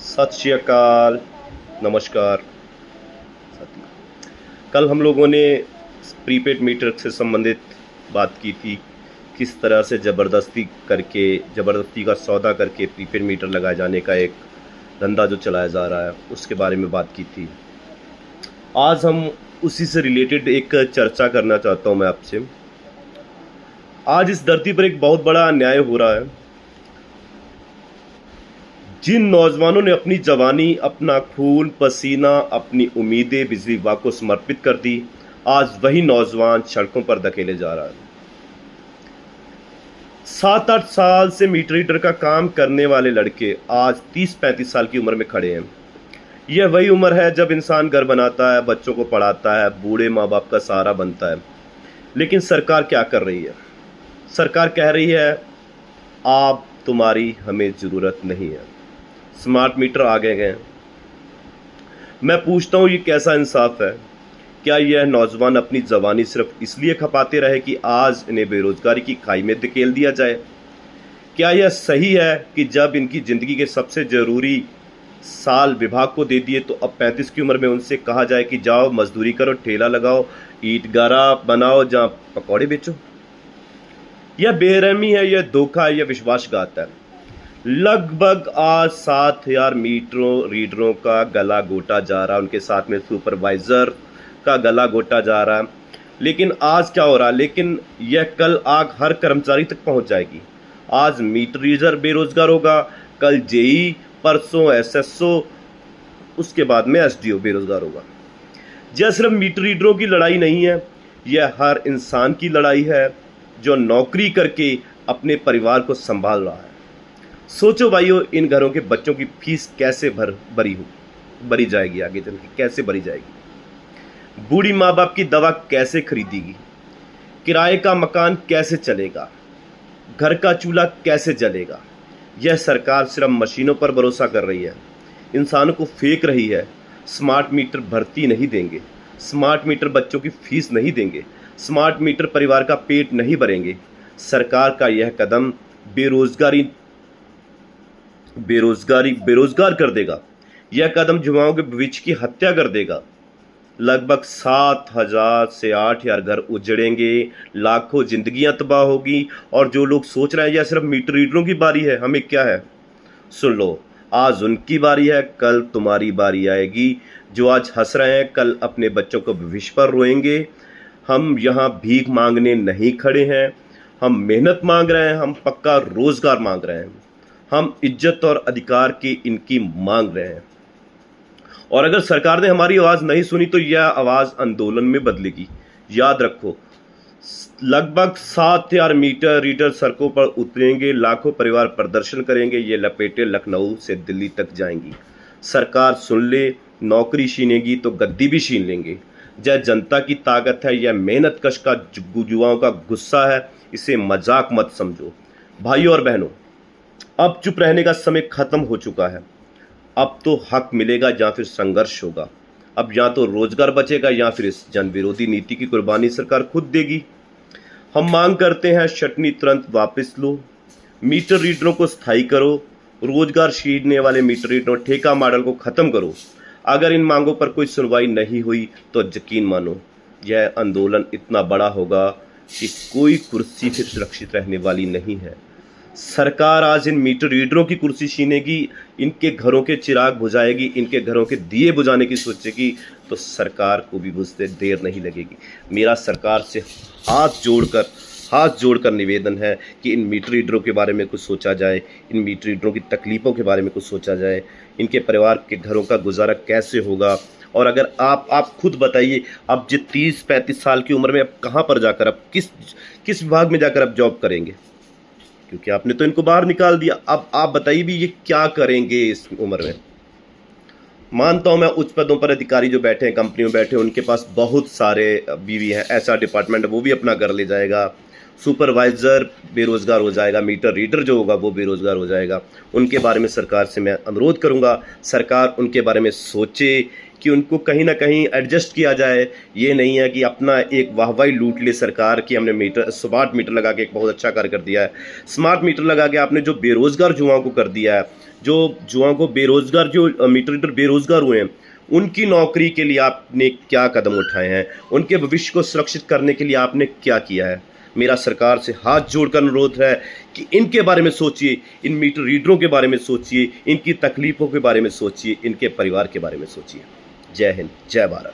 सत श्री अकाल, नमस्कार साथियों। कल हम लोगों ने प्रीपेड मीटर से संबंधित बात की थी। किस तरह से ज़बरदस्ती का सौदा करके प्रीपेड मीटर लगाए जाने का एक धंधा जो चलाया जा रहा है उसके बारे में बात की थी। आज हम उसी से रिलेटेड एक चर्चा करना चाहता हूं मैं आपसे। आज इस धरती पर एक बहुत बड़ा अन्याय हो रहा है। जिन नौजवानों ने अपनी जवानी, अपना खून पसीना, अपनी उम्मीदें बिजली विभाग को समर्पित कर दी, आज वही नौजवान सड़कों पर धकेले जा रहा है। 7-8 साल से मीटर रीडर का काम करने वाले लड़के आज 30-35 साल की उम्र में खड़े हैं। यह वही उम्र है जब इंसान घर बनाता है, बच्चों को पढ़ाता है, बूढ़े माँ बाप का सहारा बनता है। लेकिन सरकार क्या कर रही है? सरकार कह रही है आप तुम्हारी हमें ज़रूरत नहीं है, स्मार्ट मीटर आ गए। मैं पूछता हूँ, ये कैसा इंसाफ है? क्या यह नौजवान अपनी जवानी सिर्फ इसलिए खपाते रहे कि आज इन्हें बेरोजगारी की खाई में धकेल दिया जाए? क्या यह सही है कि जब इनकी ज़िंदगी के सबसे ज़रूरी साल विभाग को दे दिए तो अब 35 की उम्र में उनसे कहा जाए कि जाओ मजदूरी करो, ठेला लगाओ, ईंट गारा बनाओ, जहाँ पकौड़े बेचो? यह बेरहमी है, यह धोखा है, यह विश्वासघात है। लगभग आज 7,000 मीटरों रीडरों का गला घोटा जा रहा है, उनके साथ में सुपरवाइज़र का गला घोटा जा रहा है। लेकिन आज क्या हो रहा है? लेकिन यह कल आग हर कर्मचारी तक पहुंच जाएगी। आज मीटर रीडर बेरोजगार होगा, कल जेई, परसों एसएसओ, उसके बाद में एसडीओ बेरोजगार होगा। यह सिर्फ मीटर रीडरों की लड़ाई नहीं है, यह हर इंसान की लड़ाई है जो नौकरी करके अपने परिवार को संभाल रहा है। सोचो भाइयों, इन घरों के बच्चों की फीस कैसे भरी जाएगी? आगे चल के कैसे भरी जाएगी? बूढ़ी माँ बाप की दवा कैसे खरीदेगी? किराए का मकान कैसे चलेगा? घर का चूल्हा कैसे जलेगा? यह सरकार सिर्फ मशीनों पर भरोसा कर रही है, इंसानों को फेंक रही है। स्मार्ट मीटर भर्ती नहीं देंगे, स्मार्ट मीटर बच्चों की फीस नहीं देंगे, स्मार्ट मीटर परिवार का पेट नहीं भरेंगे। सरकार का यह कदम बेरोजगार कर देगा। यह कदम युवाओं के भविष्य की हत्या कर देगा। लगभग 7,000 से 8,000 घर उजड़ेंगे, लाखों जिंदगियां तबाह होगी। और जो लोग सोच रहे हैं यह सिर्फ मीटर रीडरों की बारी है, हमें क्या है, सुन लो, आज उनकी बारी है, कल तुम्हारी बारी आएगी। जो आज हंस रहे हैं कल अपने बच्चों को भविष्य पर रोएंगे। हम यहाँ भीख मांगने नहीं खड़े हैं, हम मेहनत मांग रहे हैं, हम पक्का रोजगार मांग रहे हैं, हम इज्जत और अधिकार की इनकी मांग रहे हैं। और अगर सरकार ने हमारी आवाज़ नहीं सुनी तो यह आवाज़ आंदोलन में बदलेगी। याद रखो, लगभग 7,000 मीटर रीडर सड़कों पर उतरेंगे, लाखों परिवार प्रदर्शन करेंगे, ये लपेटे लखनऊ से दिल्ली तक जाएंगी। सरकार सुन ले, नौकरी छीनेगी तो गद्दी भी छीन लेंगे। यह जनता की ताकत है, यह मेहनत कश का युवाओं का गुस्सा है, इसे मजाक मत समझो। भाइयों और बहनों, अब चुप रहने का समय खत्म हो चुका है। अब तो हक मिलेगा या फिर संघर्ष होगा। अब या तो रोजगार बचेगा या फिर इस जन विरोधी नीति की कुर्बानी सरकार खुद देगी। हम मांग करते हैं छटनी तुरंत वापस लो, मीटर रीडरों को स्थायी करो, रोजगार छीनने वाले मीटर रीडरों ठेका मॉडल को खत्म करो। अगर इन मांगों पर कोई सुनवाई नहीं हुई तो यकीन मानो यह आंदोलन इतना बड़ा होगा कि कोई कुर्सी फिर सुरक्षित रहने वाली नहीं है। सरकार आज इन मीटर रीडरों की कुर्सी छीनेगी, इनके घरों के चिराग बुझाएगी, इनके घरों के दिए बुझाने की सोचेगी, तो सरकार को भी बुझते देर नहीं लगेगी। मेरा सरकार से हाथ जोड़कर निवेदन है कि इन मीटर रीडरों के बारे में कुछ सोचा जाए, इन मीटर रीडरों की तकलीफ़ों के बारे में कुछ सोचा जाए, इनके परिवार के घरों का गुजारा कैसे होगा। और अगर आप खुद बताइए, अब जो 30-35 साल की उम्र में अब कहाँ पर जाकर, अब किस विभाग में जाकर अब जॉब करेंगे? क्योंकि आपने तो इनको बाहर निकाल दिया। अब आप बताइए भी ये क्या करेंगे इस उम्र में? मानता हूं मैं, उच्च पदों पर अधिकारी जो बैठे हैं, कंपनियों में बैठे हैं, उनके पास बहुत सारे बीवी हैं, ऐसा डिपार्टमेंट है वो भी अपना घर ले जाएगा। सुपरवाइज़र बेरोजगार हो जाएगा, मीटर रीडर जो होगा वो बेरोजगार हो जाएगा। उनके बारे में सरकार से मैं अनुरोध करूंगा, सरकार उनके बारे में सोचे कि उनको कहीं ना कहीं एडजस्ट किया जाए। ये नहीं है कि अपना एक वाहवाही लूट ले सरकार कि हमने मीटर स्मार्ट मीटर लगा के एक बहुत अच्छा कार्य कर दिया है। स्मार्ट मीटर लगा के आपने जो बेरोजगार युवाओं को कर दिया है, जो युवाओं को बेरोजगार, जो मीटर रीडर बेरोजगार हुए हैं, उनकी नौकरी के लिए आपने क्या कदम उठाए हैं, उनके भविष्य को सुरक्षित करने के लिए आपने क्या किया है। मेरा सरकार से हाथ जोड़कर अनुरोध है कि इनके बारे में सोचिए, इन मीटर रीडरों के बारे में सोचिए, इनकी तकलीफों के बारे में सोचिए, इनके परिवार के बारे में सोचिए। जय हिंद, जय भारत।